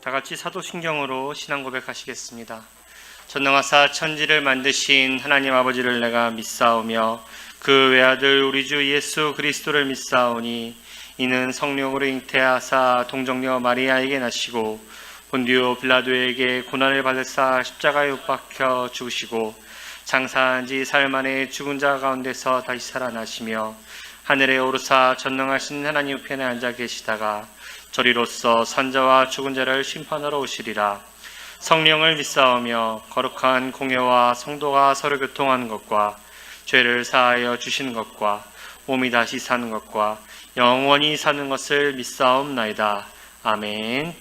다 같이 사도신경으로 신앙 고백하시겠습니다. 전능하사 천지를 만드신 하나님 아버지를 내가 믿사오며 그 외아들 우리 주 예수 그리스도를 믿사오니 이는 성령으로 잉태하사 동정녀 마리아에게 나시고 본디오 빌라도에게 고난을 받으사 십자가에 못 박혀 죽으시고 장사한 지 사흘 만에 죽은 자 가운데서 다시 살아나시며 하늘에 오르사 전능하신 하나님 우편에 앉아 계시다가 저리로서 산자와 죽은 자를 심판하러 오시리라. 성령을 믿사오며 거룩한 공예와 성도가 서로 교통하는 것과 죄를 사하여 주시는 것과 몸이 다시 사는 것과 영원히 사는 것을 믿사옵나이다. 아멘.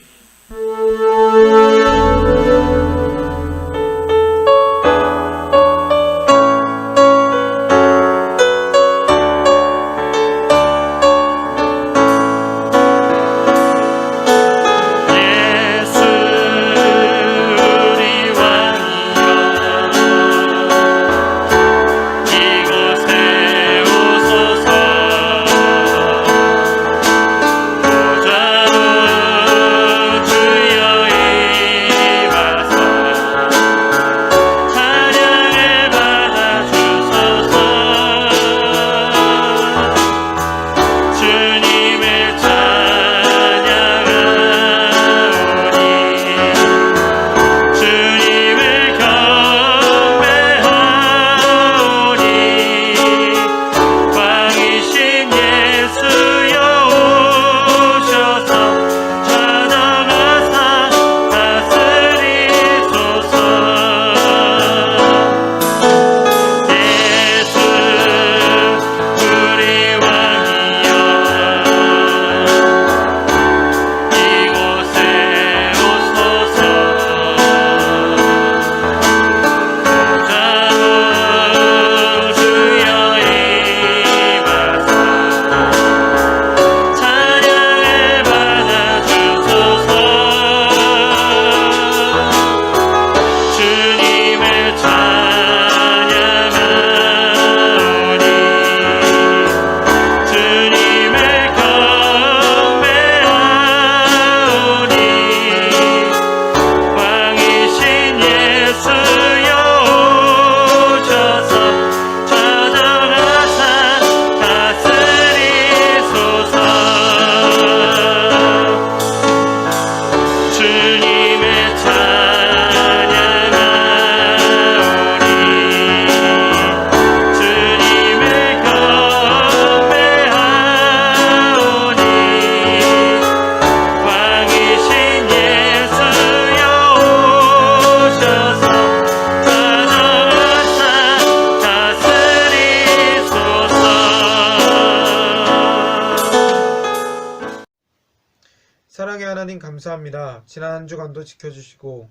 사랑의 하나님 감사합니다. 지난 한 주간도 지켜주시고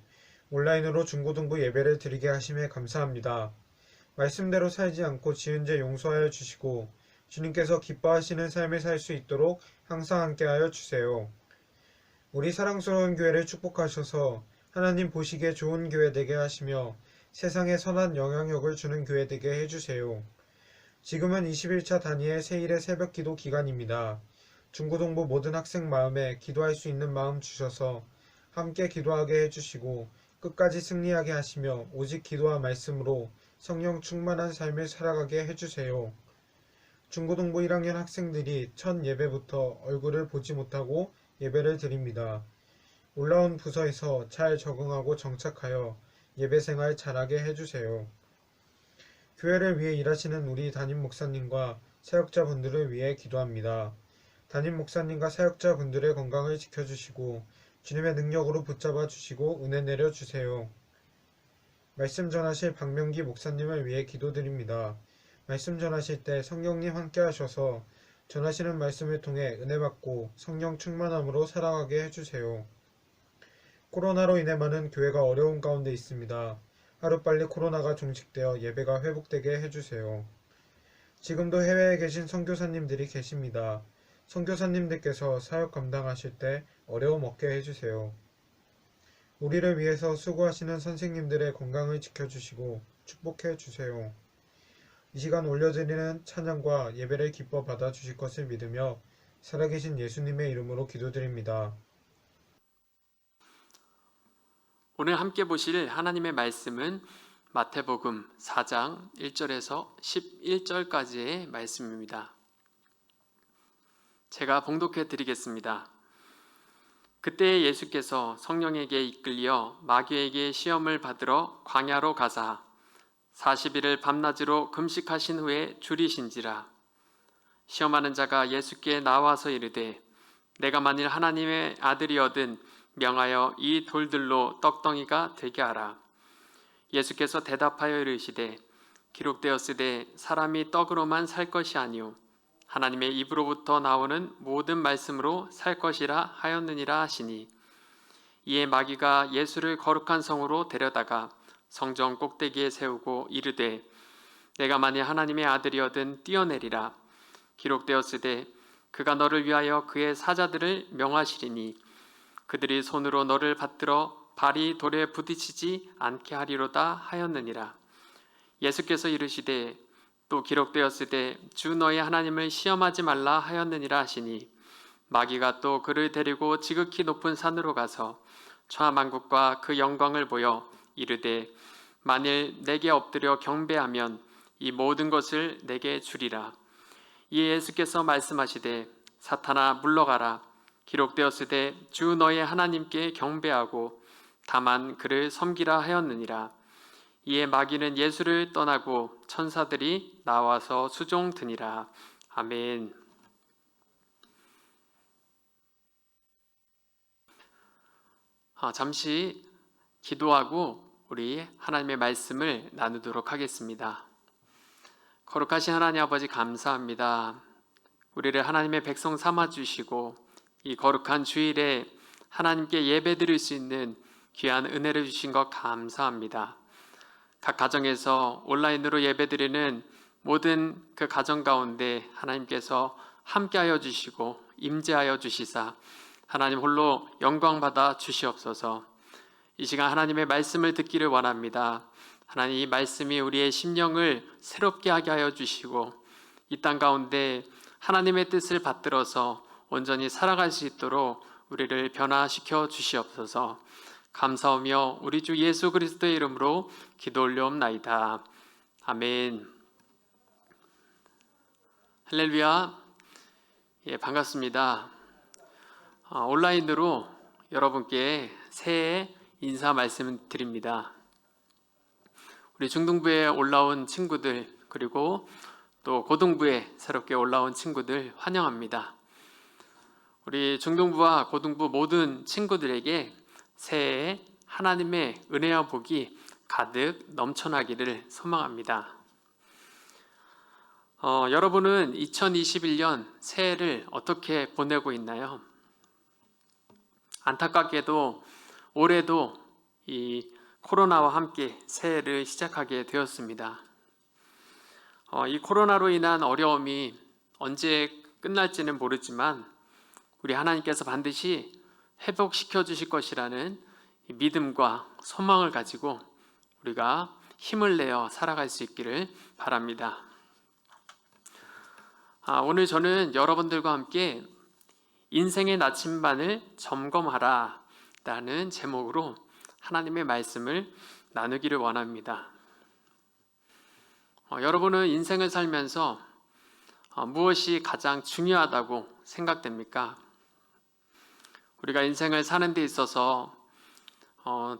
온라인으로 중고등부 예배를 드리게 하심에 감사합니다. 말씀대로 살지 않고 지은 죄 용서하여 주시고 주님께서 기뻐하시는 삶을 살 수 있도록 항상 함께하여 주세요. 우리 사랑스러운 교회를 축복하셔서 하나님 보시기에 좋은 교회 되게 하시며 세상에 선한 영향력을 주는 교회 되게 해주세요. 지금은 21차 단위의 세일의 새벽 기도 기간입니다. 중고등부 모든 학생 마음에 기도할 수 있는 마음 주셔서 함께 기도하게 해주시고 끝까지 승리하게 하시며 오직 기도와 말씀으로 성령 충만한 삶을 살아가게 해주세요. 중고등부 1학년 학생들이 첫 예배부터 얼굴을 보지 못하고 예배를 드립니다. 올라온 부서에서 잘 적응하고 정착하여 예배생활 잘하게 해주세요. 교회를 위해 일하시는 우리 담임 목사님과 사역자분들을 위해 기도합니다. 담임 목사님과 사역자분들의 건강을 지켜주시고 주님의 능력으로 붙잡아 주시고 은혜 내려주세요. 말씀 전하실 박명기 목사님을 위해 기도드립니다. 말씀 전하실 때 성령님 함께 하셔서 전하시는 말씀을 통해 은혜 받고 성령 충만함으로 살아가게 해주세요. 코로나로 인해 많은 교회가 어려운 가운데 있습니다. 하루빨리 코로나가 종식되어 예배가 회복되게 해주세요. 지금도 해외에 계신 선교사님들이 계십니다. 선교사님들께서 사역 감당하실 때 어려움 없게 해주세요. 우리를 위해서 수고하시는 선생님들의 건강을 지켜주시고 축복해 주세요. 이 시간 올려드리는 찬양과 예배를 기뻐 받아주실 것을 믿으며 살아계신 예수님의 이름으로 기도드립니다. 오늘 함께 보실 하나님의 말씀은 마태복음 4장 1절에서 11절까지의 말씀입니다. 제가 봉독해 드리겠습니다. 그때 예수께서 성령에게 이끌려 마귀에게 시험을 받으러 광야로 가사 40일을 밤낮으로 금식하신 후에 줄이신지라. 시험하는 자가 예수께 나와서 이르되 내가 만일 하나님의 아들이거든 명하여 이 돌들로 떡덩이가 되게 하라. 예수께서 대답하여 이르시되 기록되었으되 사람이 떡으로만 살 것이 아니요 하나님의 입으로부터 나오는 모든 말씀으로 살 것이라 하였느니라 하시니, 이에 마귀가 예수를 거룩한 성으로 데려다가 성전 꼭대기에 세우고 이르되 내가 만일 하나님의 아들이어든 뛰어내리라. 기록되었으되 그가 너를 위하여 그의 사자들을 명하시리니 그들이 손으로 너를 받들어 발이 돌에 부딪히지 않게 하리로다 하였느니라. 예수께서 이르시되 또 기록되었으되 주 너의 하나님을 시험하지 말라 하였느니라 하시니, 마귀가 또 그를 데리고 지극히 높은 산으로 가서 천하만국과 그 영광을 보여 이르되 만일 내게 엎드려 경배하면 이 모든 것을 내게 주리라. 이에 예수께서 말씀하시되 사탄아 물러가라. 기록되었으되 주 너의 하나님께 경배하고 다만 그를 섬기라 하였느니라. 이에 마귀는 예수를 떠나고 천사들이 나와서 수종드니라. 아멘. 잠시 기도하고 우리 하나님의 말씀을 나누도록 하겠습니다. 거룩하신 하나님 아버지, 감사합니다. 우리를 하나님의 백성 삼아주시고 이 거룩한 주일에 하나님께 예배드릴 수 있는 귀한 은혜를 주신 것 감사합니다. 각 가정에서 온라인으로 예배드리는 모든 그 가정 가운데 하나님께서 함께하여 주시고 임재하여 주시사 하나님 홀로 영광받아 주시옵소서. 이 시간 하나님의 말씀을 듣기를 원합니다. 하나님, 이 말씀이 우리의 심령을 새롭게 하게 하여 주시고 이 땅 가운데 하나님의 뜻을 받들어서 온전히 살아갈 수 있도록 우리를 변화시켜 주시옵소서. 감사하며 우리 주 예수 그리스도의 이름으로 기도 올려옵나이다. 아멘. 할렐루야. 반갑습니다. 온라인으로 여러분께 새해 인사 말씀드립니다. 우리 중등부에 올라온 친구들, 그리고 또 고등부에 새롭게 올라온 친구들 환영합니다. 우리 중등부와 고등부 모든 친구들에게 새해에 하나님의 은혜와 복이 가득 넘쳐나기를 소망합니다. 여러분은 2021년 새해를 어떻게 보내고 있나요? 안타깝게도 올해도 이 코로나와 함께 새해를 시작하게 되었습니다. 이 코로나로 인한 어려움이 언제 끝날지는 모르지만 우리 하나님께서 반드시 회복시켜 주실 것이라는 믿음과 소망을 가지고 우리가 힘을 내어 살아갈 수 있기를 바랍니다. 오늘 저는 여러분들과 함께 인생의 나침반을 점검하라 라는 제목으로 하나님의 말씀을 나누기를 원합니다. 여러분은 인생을 살면서 무엇이 가장 중요하다고 생각됩니까? 우리가 인생을 사는 데 있어서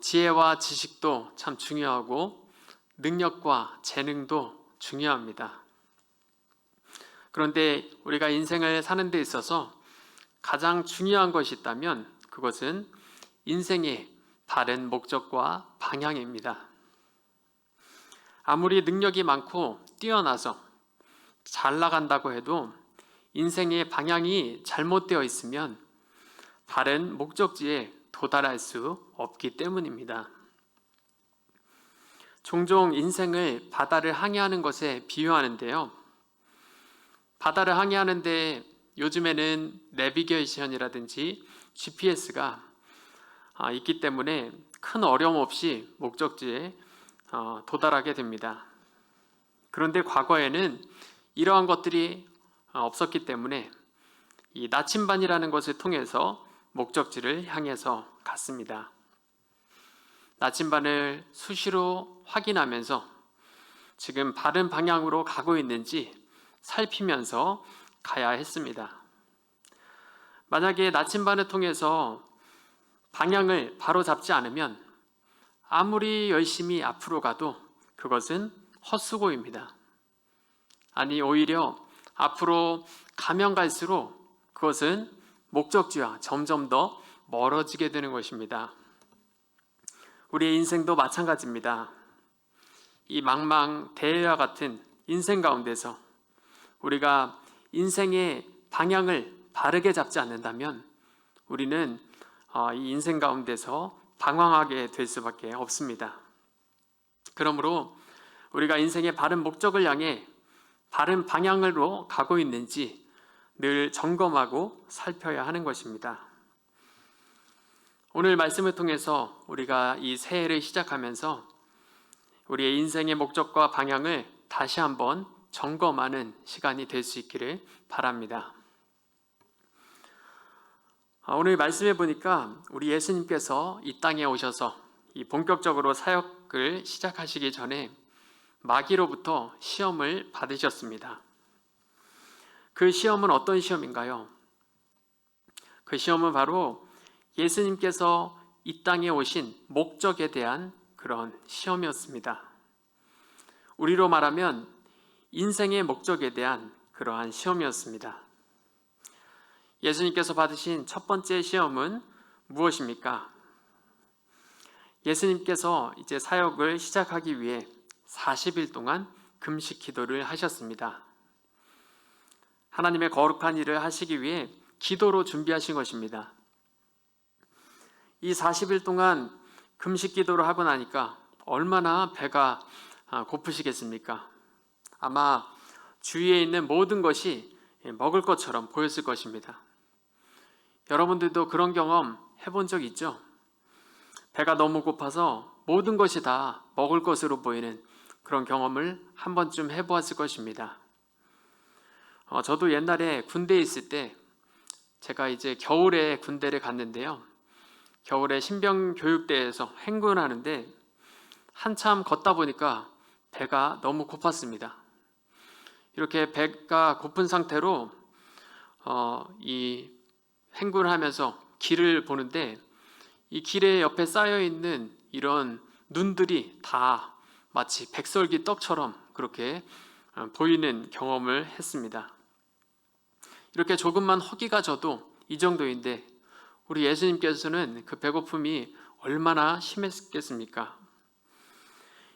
지혜와 지식도 참 중요하고 능력과 재능도 중요합니다. 그런데 우리가 인생을 사는 데 있어서 가장 중요한 것이 있다면 그것은 인생의 바른 목적과 방향입니다. 아무리 능력이 많고 뛰어나서 잘 나간다고 해도 인생의 방향이 잘못되어 있으면 바른 목적지에 도달할 수 없기 때문입니다. 종종 인생을 바다를 항해하는 것에 비유하는데요. 바다를 항해하는데 요즘에는 내비게이션이라든지 GPS가 있기 때문에 큰 어려움 없이 목적지에 도달하게 됩니다. 그런데 과거에는 이러한 것들이 없었기 때문에 이 나침반이라는 것을 통해서 목적지를 향해서 갔습니다. 나침반을 수시로 확인하면서 지금 바른 방향으로 가고 있는지 살피면서 가야 했습니다. 만약에 나침반을 통해서 방향을 바로 잡지 않으면 아무리 열심히 앞으로 가도 그것은 헛수고입니다. 아니, 오히려 앞으로 가면 갈수록 그것은 목적지와 점점 더 멀어지게 되는 것입니다. 우리의 인생도 마찬가지입니다. 이 망망대해와 같은 인생 가운데서 우리가 인생의 방향을 바르게 잡지 않는다면 우리는 이 인생 가운데서 방황하게 될 수밖에 없습니다. 그러므로 우리가 인생의 바른 목적을 향해 바른 방향으로 가고 있는지 늘 점검하고 살펴야 하는 것입니다. 오늘 말씀을 통해서 우리가 이 새해를 시작하면서 우리의 인생의 목적과 방향을 다시 한번 점검하는 시간이 될 수 있기를 바랍니다. 오늘 말씀해 보니까 우리 예수님께서 이 땅에 오셔서 이 본격적으로 사역을 시작하시기 전에 마귀로부터 시험을 받으셨습니다. 그 시험은 어떤 시험인가요? 그 시험은 바로 예수님께서 이 땅에 오신 목적에 대한 그런 시험이었습니다. 우리로 말하면 인생의 목적에 대한 그러한 시험이었습니다. 예수님께서 받으신 첫 번째 시험은 무엇입니까? 예수님께서 이제 사역을 시작하기 위해 40일 동안 금식 기도를 하셨습니다. 하나님의 거룩한 일을 하시기 위해 기도로 준비하신 것입니다. 이 40일 동안 금식 기도를 하고 나니까 얼마나 배가 고프시겠습니까? 아마 주위에 있는 모든 것이 먹을 것처럼 보였을 것입니다. 여러분들도 그런 경험 해본 적 있죠? 배가 너무 고파서 모든 것이 다 먹을 것으로 보이는 그런 경험을 한 번쯤 해보았을 것입니다. 저도 옛날에 군대에 있을 때 제가 이제 겨울에 군대를 갔는데요. 겨울에 신병교육대에서 행군하는데 한참 걷다 보니까 배가 너무 고팠습니다. 이렇게 배가 고픈 상태로 이 행군을 하면서 길을 보는데 이 길의 옆에 쌓여 있는 이런 눈들이 다 마치 백설기 떡처럼 그렇게 보이는 경험을 했습니다. 이렇게 조금만 허기가 져도 이 정도인데 우리 예수님께서는 그 배고픔이 얼마나 심했겠습니까?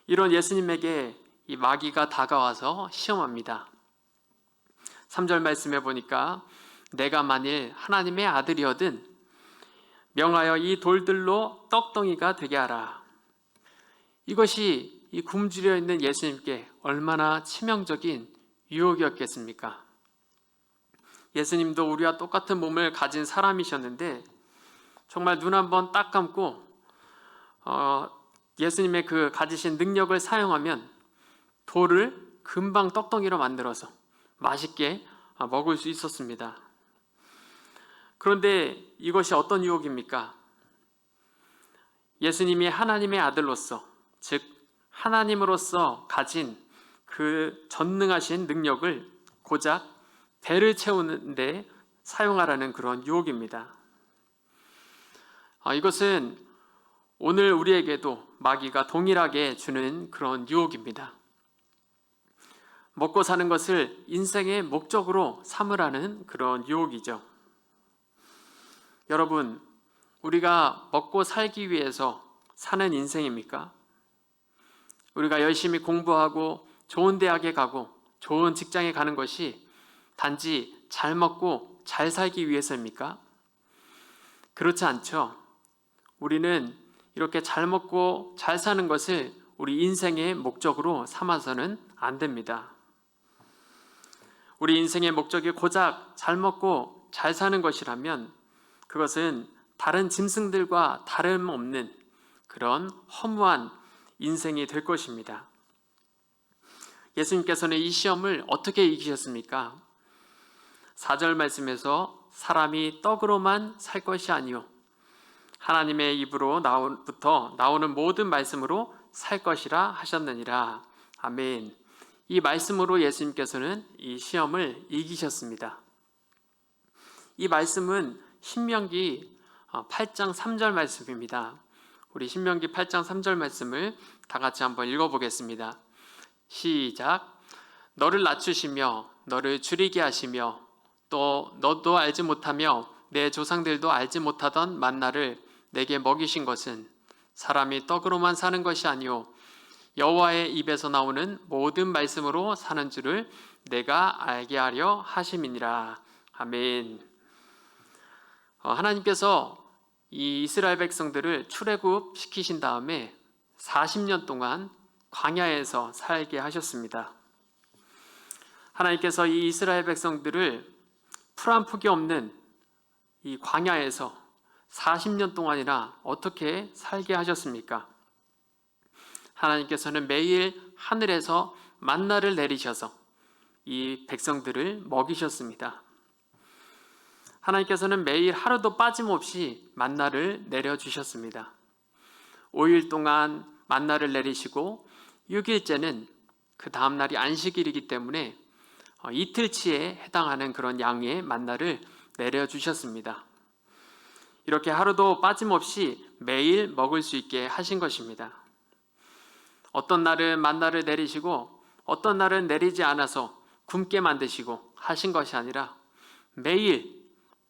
이런 예수님에게 이 마귀가 다가와서 시험합니다. 3절 말씀해 보니까 내가 만일 하나님의 아들이거든 명하여 이 돌들로 떡덩이가 되게 하라. 이것이 이 굶주려 있는 예수님께 얼마나 치명적인 유혹이었겠습니까? 예수님도 우리와 똑같은 몸을 가진 사람이셨는데 정말 눈 한번 딱 감고 예수님의 그 가지신 능력을 사용하면 돌을 금방 떡덩이로 만들어서 맛있게 먹을 수 있었습니다. 그런데 이것이 어떤 유혹입니까? 예수님이 하나님의 아들로서, 즉 하나님으로서 가진 그 전능하신 능력을 고작 배를 채우는데 사용하라는 그런 유혹입니다. 이것은 오늘 우리에게도 마귀가 동일하게 주는 그런 유혹입니다. 먹고 사는 것을 인생의 목적으로 삼으라는 그런 유혹이죠. 여러분, 우리가 먹고 살기 위해서 사는 인생입니까? 우리가 열심히 공부하고 좋은 대학에 가고 좋은 직장에 가는 것이 단지 잘 먹고 잘 살기 위해서입니까? 그렇지 않죠. 우리는 이렇게 잘 먹고 잘 사는 것을 우리 인생의 목적으로 삼아서는 안 됩니다. 우리 인생의 목적이 고작 잘 먹고 잘 사는 것이라면 그것은 다른 짐승들과 다름없는 그런 허무한 인생이 될 것입니다. 예수님께서는 이 시험을 어떻게 이기셨습니까? 4절 말씀에서 사람이 떡으로만 살 것이 아니요 하나님의 입으로부터 나오는 모든 말씀으로 살 것이라 하셨느니라. 아멘. 이 말씀으로 예수님께서는 이 시험을 이기셨습니다. 이 말씀은 신명기 8장 3절 말씀입니다. 우리 신명기 8장 3절 말씀을 다 같이 한번 읽어보겠습니다. 시작. 너를 낮추시며 너를 줄이게 하시며 또 너도 알지 못하며 내 조상들도 알지 못하던 만나를 내게 먹이신 것은 사람이 떡으로만 사는 것이 아니요 여호와의 입에서 나오는 모든 말씀으로 사는 줄을 내가 알게 하려 하심이니라. 아멘. 하나님께서 이 이스라엘 백성들을 출애굽 시키신 다음에 40년 동안 광야에서 살게 하셨습니다. 하나님께서 이 이스라엘 백성들을 풀 한 푼이 없는 이 광야에서 40년 동안이나 어떻게 살게 하셨습니까? 하나님께서는 매일 하늘에서 만나를 내리셔서 이 백성들을 먹이셨습니다. 하나님께서는 매일 하루도 빠짐없이 만나를 내려주셨습니다. 5일 동안 만나를 내리시고 6일째는 그 다음 날이 안식일이기 때문에 이틀치에 해당하는 그런 양의 만나를 내려주셨습니다. 이렇게 하루도 빠짐없이 매일 먹을 수 있게 하신 것입니다. 어떤 날은 만나를 내리시고 어떤 날은 내리지 않아서 굶게 만드시고 하신 것이 아니라 매일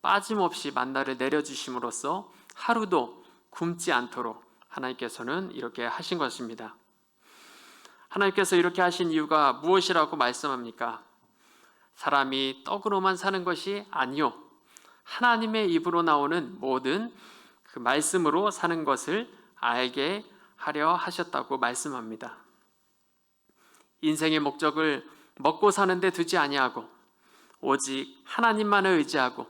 빠짐없이 만나를 내려주심으로써 하루도 굶지 않도록 하나님께서는 이렇게 하신 것입니다. 하나님께서 이렇게 하신 이유가 무엇이라고 말씀합니까? 사람이 떡으로만 사는 것이 아니요 하나님의 입으로 나오는 모든 그 말씀으로 사는 것을 알게 하려 하셨다고 말씀합니다. 인생의 목적을 먹고 사는 데 두지 아니하고 오직 하나님만을 의지하고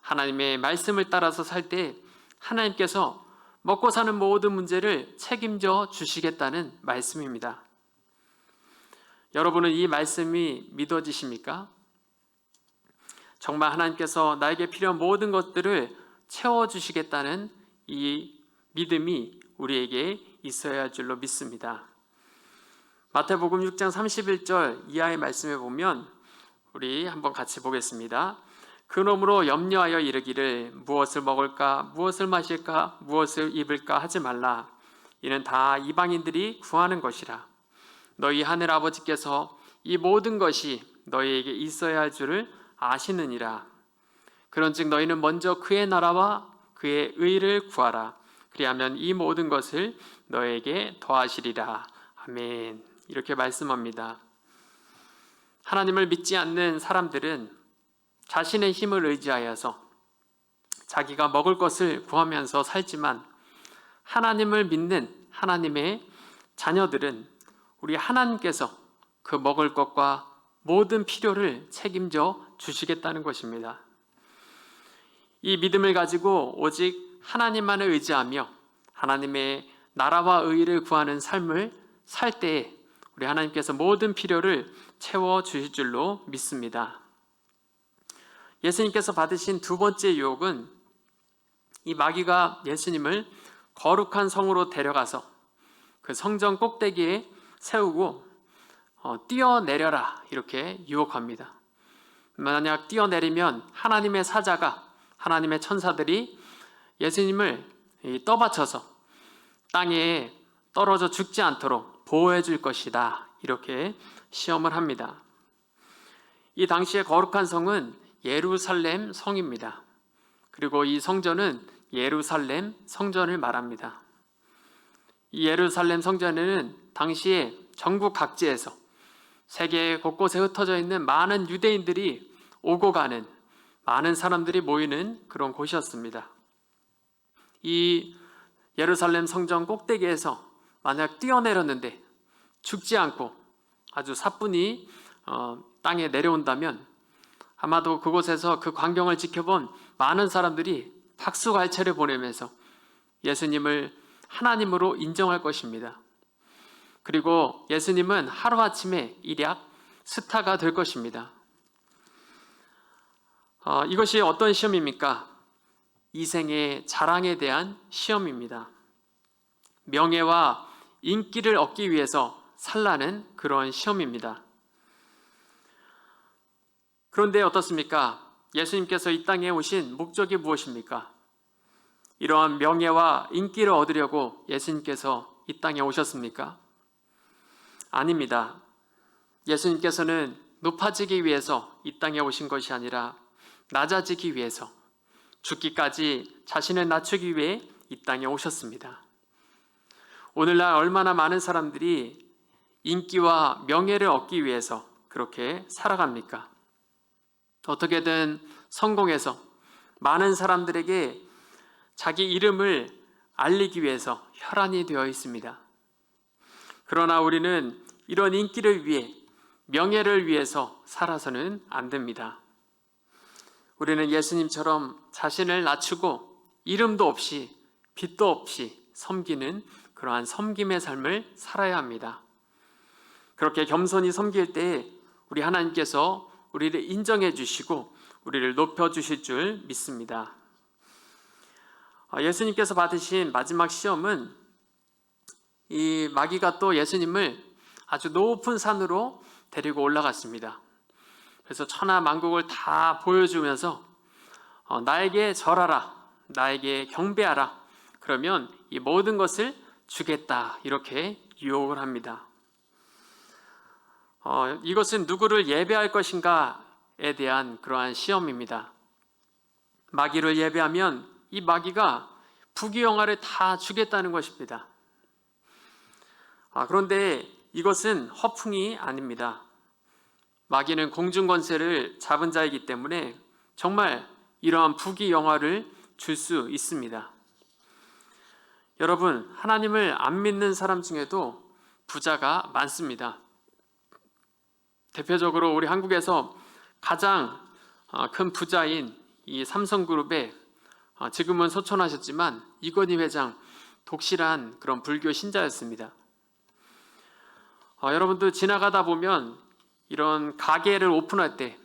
하나님의 말씀을 따라서 살 때 하나님께서 먹고 사는 모든 문제를 책임져 주시겠다는 말씀입니다. 여러분은 이 말씀이 믿어지십니까? 정말 하나님께서 나에게 필요한 모든 것들을 채워주시겠다는 이 믿음이 우리에게 있어야 할 줄로 믿습니다. 마태복음 6장 31절 이하의 말씀에 보면 우리 한번 같이 보겠습니다. 그러므로 염려하여 이르기를 무엇을 먹을까 무엇을 마실까 무엇을 입을까 하지 말라. 이는 다 이방인들이 구하는 것이라. 너희 하늘 아버지께서 이 모든 것이 너희에게 있어야 할 줄을 아시느니라. 그런즉 너희는 먼저 그의 나라와 그의 의를 구하라. 그리하면 이 모든 것을 너에게 더하시리라. 아멘. 이렇게 말씀합니다. 하나님을 믿지 않는 사람들은 자신의 힘을 의지하여서 자기가 먹을 것을 구하면서 살지만 하나님을 믿는 하나님의 자녀들은 우리 하나님께서 그 먹을 것과 모든 필요를 책임져 주시겠다는 것입니다. 이 믿음을 가지고 오직 하나님만을 의지하며 하나님의 나라와 의를 구하는 삶을 살 때에 우리 하나님께서 모든 필요를 채워 주실 줄로 믿습니다. 예수님께서 받으신 두 번째 유혹은 이 마귀가 예수님을 거룩한 성으로 데려가서 그 성전 꼭대기에 세우고 뛰어내려라 이렇게 유혹합니다. 만약 뛰어내리면 하나님의 사자가 하나님의 천사들이 예수님을 떠받쳐서 땅에 떨어져 죽지 않도록 보호해 줄 것이다 이렇게 시험을 합니다. 이 당시의 거룩한 성은 예루살렘 성입니다. 그리고 이 성전은 예루살렘 성전을 말합니다. 이 예루살렘 성전에는 당시에 전국 각지에서 세계 곳곳에 흩어져 있는 많은 유대인들이 오고 가는 많은 사람들이 모이는 그런 곳이었습니다. 이 예루살렘 성전 꼭대기에서 만약 뛰어내렸는데 죽지 않고 아주 사뿐히 땅에 내려온다면 아마도 그곳에서 그 광경을 지켜본 많은 사람들이 박수갈채를 보내면서 예수님을 하나님으로 인정할 것입니다. 그리고 예수님은 하루아침에 일약 스타가 될 것입니다. 이것이 어떤 시험입니까? 이생의 자랑에 대한 시험입니다. 명예와 인기를 얻기 위해서 살라는 그런 시험입니다. 그런데 어떻습니까? 예수님께서 이 땅에 오신 목적이 무엇입니까? 이러한 명예와 인기를 얻으려고 예수님께서 이 땅에 오셨습니까? 아닙니다. 예수님께서는 높아지기 위해서 이 땅에 오신 것이 아니라 낮아지기 위해서 죽기까지 자신을 낮추기 위해 이 땅에 오셨습니다. 오늘날 얼마나 많은 사람들이 인기와 명예를 얻기 위해서 그렇게 살아갑니까? 어떻게든 성공해서 많은 사람들에게 자기 이름을 알리기 위해서 혈안이 되어 있습니다. 그러나 우리는 이런 인기를 위해, 명예를 위해서 살아서는 안 됩니다. 우리는 예수님처럼 자신을 낮추고 이름도 없이 빛도 없이 섬기는 그러한 섬김의 삶을 살아야 합니다. 그렇게 겸손히 섬길 때 우리 하나님께서 우리를 인정해 주시고 우리를 높여 주실 줄 믿습니다. 예수님께서 받으신 마지막 시험은 이 마귀가 또 예수님을 아주 높은 산으로 데리고 올라갔습니다. 그래서 천하 만국을 다 보여주면서 나에게 절하라, 나에게 경배하라, 그러면 이 모든 것을 주겠다, 이렇게 유혹을 합니다. 이것은 누구를 예배할 것인가에 대한 그러한 시험입니다. 마귀를 예배하면 이 마귀가 부귀영화를 다 주겠다는 것입니다. 그런데 이것은 허풍이 아닙니다. 마귀는 공중권세를 잡은 자이기 때문에 정말 이러한 부귀영화를 줄 수 있습니다. 여러분, 하나님을 안 믿는 사람 중에도 부자가 많습니다. 대표적으로 우리 한국에서 가장 큰 부자인 이 삼성그룹의 지금은 소천하셨지만 이건희 회장, 독실한 그런 불교 신자였습니다. 여러분들 지나가다 보면 이런 가게를 오픈할 때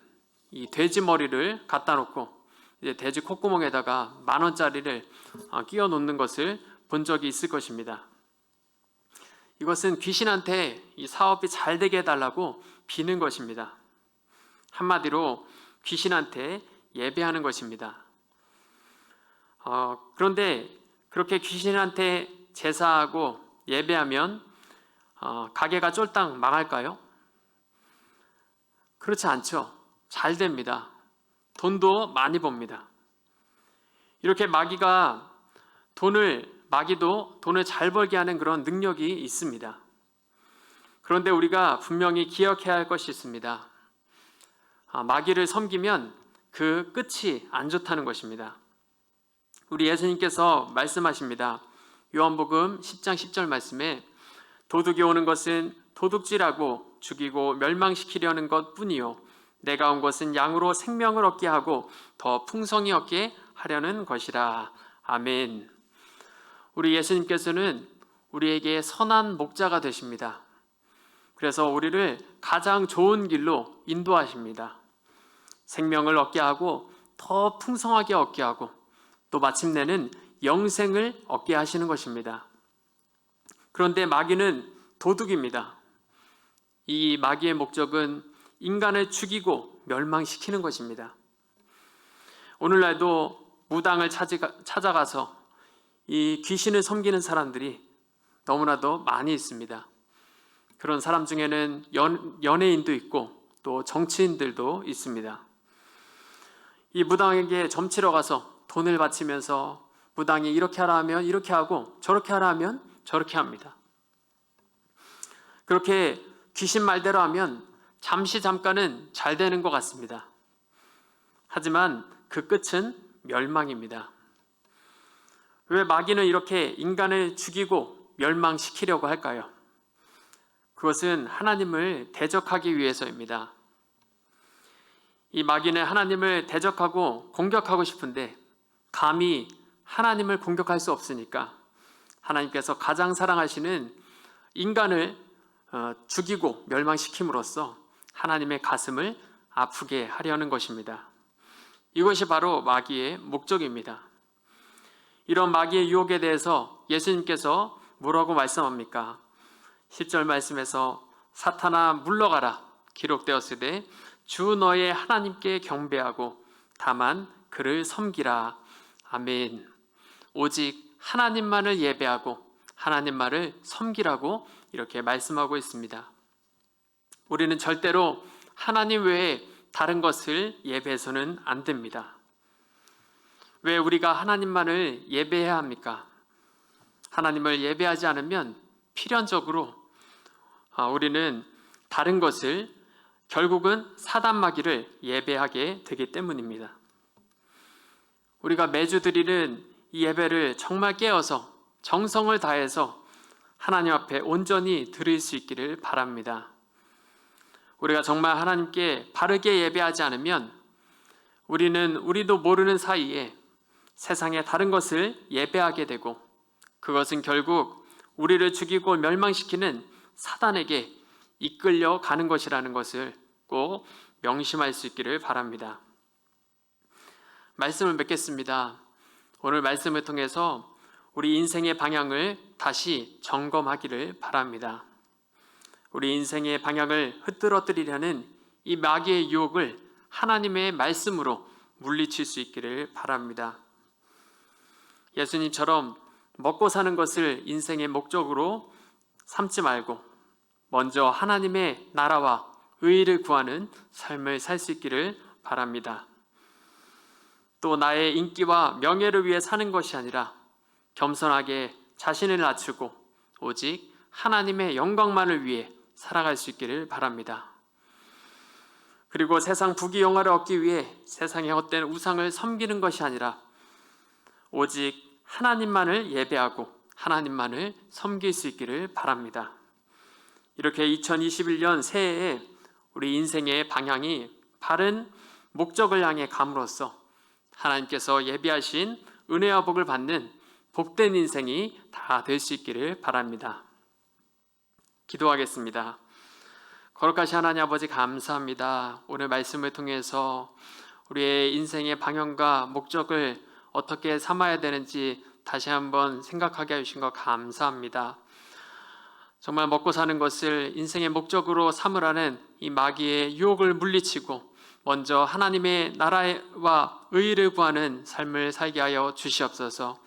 이 돼지 머리를 갖다 놓고 이제 돼지 콧구멍에다가 10,000원짜리를 끼워 놓는 것을 본 적이 있을 것입니다. 이것은 귀신한테 이 사업이 잘 되게 해달라고 비는 것입니다. 한마디로 귀신한테 예배하는 것입니다. 그런데 그렇게 귀신한테 제사하고 예배하면 가게가 쫄딱 망할까요? 그렇지 않죠. 잘 됩니다. 돈도 많이 법니다. 이렇게 마귀도 돈을 잘 벌게 하는 그런 능력이 있습니다. 그런데 우리가 분명히 기억해야 할 것이 있습니다. 마귀를 섬기면 그 끝이 안 좋다는 것입니다. 우리 예수님께서 말씀하십니다. 요한복음 10장 10절 말씀에 도둑이 오는 것은 도둑질하고 죽이고 멸망시키려는 것뿐이요 내가 온 것은 양으로 생명을 얻게 하고 더 풍성히 얻게 하려는 것이라. 아멘. 우리 예수님께서는 우리에게 선한 목자가 되십니다. 그래서 우리를 가장 좋은 길로 인도하십니다. 생명을 얻게 하고 더 풍성하게 얻게 하고 또 마침내는 영생을 얻게 하시는 것입니다. 그런데 마귀는 도둑입니다. 이 마귀의 목적은 인간을 죽이고 멸망시키는 것입니다. 오늘날도 무당을 찾아가서 이 귀신을 섬기는 사람들이 너무나도 많이 있습니다. 그런 사람 중에는 연예인도 있고 또 정치인들도 있습니다. 이 무당에게 점치러 가서 돈을 바치면서 무당이 이렇게 하라 하면 이렇게 하고 저렇게 하라 하면 저렇게 합니다. 그렇게 귀신 말대로 하면 잠깐은 잘 되는 것 같습니다. 하지만 그 끝은 멸망입니다. 왜 마귀는 이렇게 인간을 죽이고 멸망시키려고 할까요? 그것은 하나님을 대적하기 위해서입니다. 이 마귀는 하나님을 대적하고 공격하고 싶은데 감히 하나님을 공격할 수 없으니까 하나님께서 가장 사랑하시는 인간을 죽이고 멸망시킴으로써 하나님의 가슴을 아프게 하려는 것입니다. 이것이 바로 마귀의 목적입니다. 이런 마귀의 유혹에 대해서 예수님께서 뭐라고 말씀합니까? 10절 말씀에서 사탄아 물러가라 기록되었으되 주 너의 하나님께 경배하고 다만 그를 섬기라. 아멘. 오직 하나님만을 예배하고 하나님만을 섬기라고 이렇게 말씀하고 있습니다. 우리는 절대로 하나님 외에 다른 것을 예배해서는 안 됩니다. 왜 우리가 하나님만을 예배해야 합니까? 하나님을 예배하지 않으면 필연적으로 우리는 다른 것을, 결국은 사단마귀를 예배하게 되기 때문입니다. 우리가 매주 드리는 이 예배를 정말 깨어서 정성을 다해서 하나님 앞에 온전히 드릴 수 있기를 바랍니다. 우리가 정말 하나님께 바르게 예배하지 않으면 우리도 모르는 사이에 세상의 다른 것을 예배하게 되고, 그것은 결국 우리를 죽이고 멸망시키는 사단에게 이끌려 가는 것이라는 것을 꼭 명심할 수 있기를 바랍니다. 말씀을 맺겠습니다. 오늘 말씀을 통해서 우리 인생의 방향을 다시 점검하기를 바랍니다. 우리 인생의 방향을 흐트러뜨리려는 이 마귀의 유혹을 하나님의 말씀으로 물리칠 수 있기를 바랍니다. 예수님처럼 먹고 사는 것을 인생의 목적으로 삼지 말고 먼저 하나님의 나라와 의의를 구하는 삶을 살 수 있기를 바랍니다. 또 나의 인기와 명예를 위해 사는 것이 아니라 겸손하게 자신을 낮추고 오직 하나님의 영광만을 위해 살아갈 수 있기를 바랍니다. 그리고 세상 부귀영화를 얻기 위해 세상의 헛된 우상을 섬기는 것이 아니라 오직 하나님만을 예배하고 하나님만을 섬길 수 있기를 바랍니다. 이렇게 2021년 새해에 우리 인생의 방향이 바른 목적을 향해 감으로써 하나님께서 예비하신 은혜와 복을 받는 복된 인생이 다 될 수 있기를 바랍니다. 기도하겠습니다. 거룩하신 하나님 아버지, 감사합니다. 오늘 말씀을 통해서 우리의 인생의 방향과 목적을 어떻게 삼아야 되는지 다시 한번 생각하게 해주신 것 감사합니다. 정말 먹고 사는 것을 인생의 목적으로 삼으라는 이 마귀의 유혹을 물리치고 먼저 하나님의 나라와 의의를 구하는 삶을 살게 하여 주시옵소서.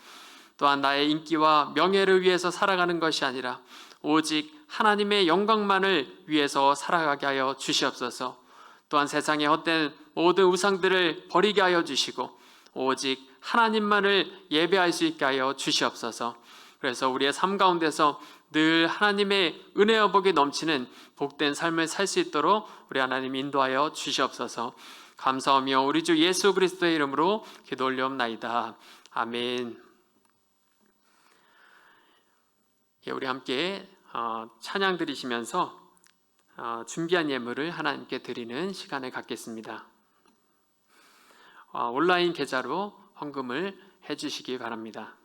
또한 나의 인기와 명예를 위해서 살아가는 것이 아니라 오직 하나님의 영광만을 위해서 살아가게 하여 주시옵소서. 또한 세상의 헛된 모든 우상들을 버리게 하여 주시고 오직 하나님만을 예배할 수 있게 하여 주시옵소서. 그래서 우리의 삶 가운데서 늘 하나님의 은혜와 복이 넘치는 복된 삶을 살 수 있도록 우리 하나님 인도하여 주시옵소서. 감사하며 우리 주 예수 그리스도의 이름으로 기도 올려옵나이다. 아멘. 우리 함께 찬양 드리시면서 준비한 예물을 하나님께 드리는 시간을 갖겠습니다. 온라인 계좌로 헌금을 해주시기 바랍니다.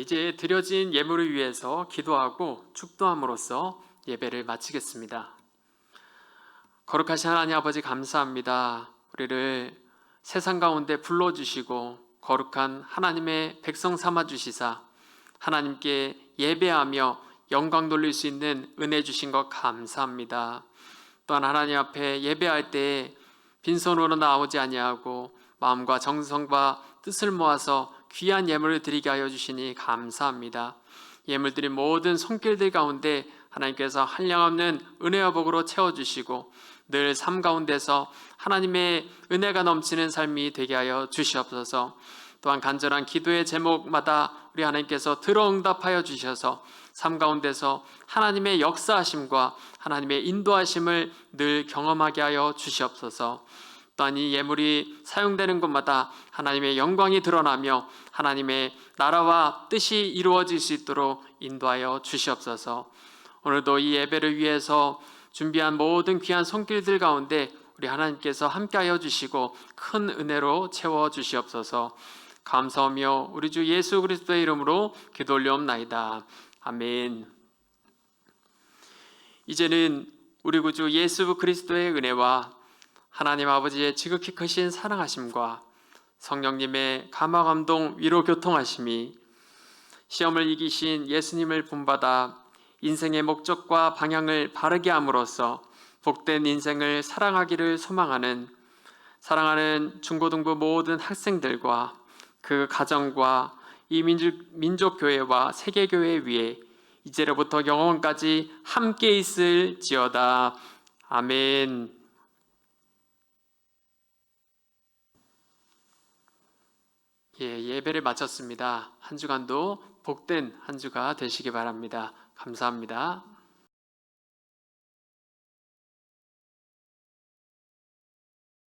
이제 드려진 예물을 위해서 기도하고 축도함으로써 예배를 마치겠습니다. 거룩하신 하나님 아버지 감사합니다. 우리를 세상 가운데 불러주시고 거룩한 하나님의 백성 삼아주시사 하나님께 예배하며 영광 돌릴 수 있는 은혜 주신 것 감사합니다. 또한 하나님 앞에 예배할 때 빈손으로 나오지 아니하고 마음과 정성과 뜻을 모아서 귀한 예물을 드리게 하여 주시니 감사합니다. 예물 드린 모든 손길들 가운데 하나님께서 한량없는 은혜와 복으로 채워주시고 늘 삶 가운데서 하나님의 은혜가 넘치는 삶이 되게 하여 주시옵소서. 또한 간절한 기도의 제목마다 우리 하나님께서 들어응답하여 주셔서 삶 가운데서 하나님의 역사하심과 하나님의 인도하심을 늘 경험하게 하여 주시옵소서. 또한 이 예물이 사용되는 곳마다 하나님의 영광이 드러나며 하나님의 나라와 뜻이 이루어질 수 있도록 인도하여 주시옵소서. 오늘도 이 예배를 위해서 준비한 모든 귀한 손길들 가운데 우리 하나님께서 함께하여 주시고 큰 은혜로 채워 주시옵소서. 감사하며 우리 주 예수 그리스도의 이름으로 기도 올려옵나이다. 아멘. 이제는 우리 구주 예수 그리스도의 은혜와 하나님 아버지의 지극히 크신 사랑하심과 성령님의 감화 감동 위로 교통하심이 시험을 이기신 예수님을 본받아 인생의 목적과 방향을 바르게 함으로써 복된 인생을 살아가기를 소망하는 사랑하는 중고등부 모든 학생들과 그 가정과 이 민족교회와 세계교회 위에 이제로부터 영원까지 함께 있을지어다. 아멘. 예배를 마쳤습니다. 한 주간도 복된 한 주가 되시기 바랍니다. 감사합니다.